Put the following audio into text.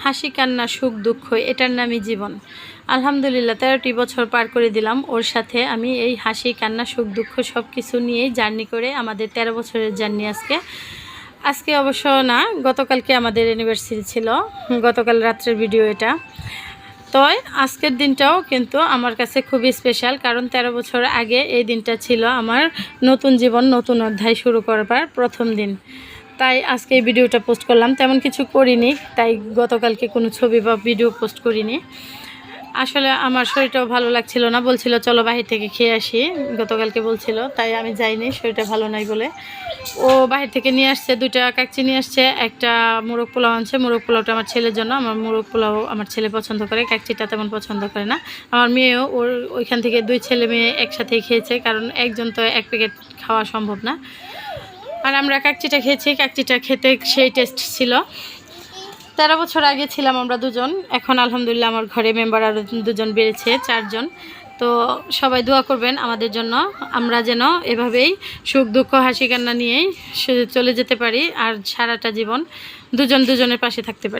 হাসি কান্না সুখ দুঃখ এটার নামই জীবন। আলহামদুলিল্লাহ 13টি বছর পার করে দিলাম ওর সাথে। আমি এই হাসি কান্না সুখ দুঃখ সব কিছু নিয়েই জার্নি করে আমাদের 13 বছরের জার্নি আজকে অবশ্য না, গতকালকে আমাদের অ্যানিভার্সারি ছিল, গতকাল রাত্রের ভিডিও এটা। তো আজকের দিনটাও কিন্তু আমার কাছে খুবই স্পেশাল, কারণ 13 বছর আগে এই দিনটা ছিল আমার নতুন জীবন, নতুন অধ্যায় শুরু করবার প্রথম দিন। তাই আজকে এই ভিডিওটা পোস্ট করলাম। তেমন কিছু করিনি, তাই গতকালকে কোনো ছবি বা ভিডিও পোস্ট করিনি। আসলে আমার শরীরটাও ভালো লাগছিল না, বলছিল চলো বাহির থেকে খেয়ে আসি, গতকালকে বলছিল, তাই আমি যাইনি, শরীরটা ভালো নাই বলে। ও বাহির থেকে নিয়ে আসছে, 2টা কাকচি নিয়ে আসছে, একটা মোরগ পোলাও আনছে। মোরগ পোলাওটা আমার ছেলের জন্য, আমার মোরগ পোলাও আমার ছেলে পছন্দ করে, কাকচিটা তেমন পছন্দ করে না। আমার মেয়েও ওর ওইখান থেকে 2 ছেলে মেয়ে একসাথেই খেয়েছে, কারণ একজন তো 1 প্যাকেট খাওয়া সম্ভব না। আর আমরা কাকচিটা খেয়েছি, কাকচিটা খেতে সেই টেস্ট ছিল। 13 বছর আগে ছিলাম আমরা 2 জন, এখন আলহামদুলিল্লাহ আমার ঘরে মেম্বার আরও 2 জন বেড়েছে, 4 জন। তো সবাই দোয়া করবেন আমাদের জন্য, আমরা যেন এভাবেই সুখ দুঃখ হাসি কান্না নিয়েই চলে যেতে পারি, আর সারাটা জীবন দুজনের পাশে থাকতে পারি।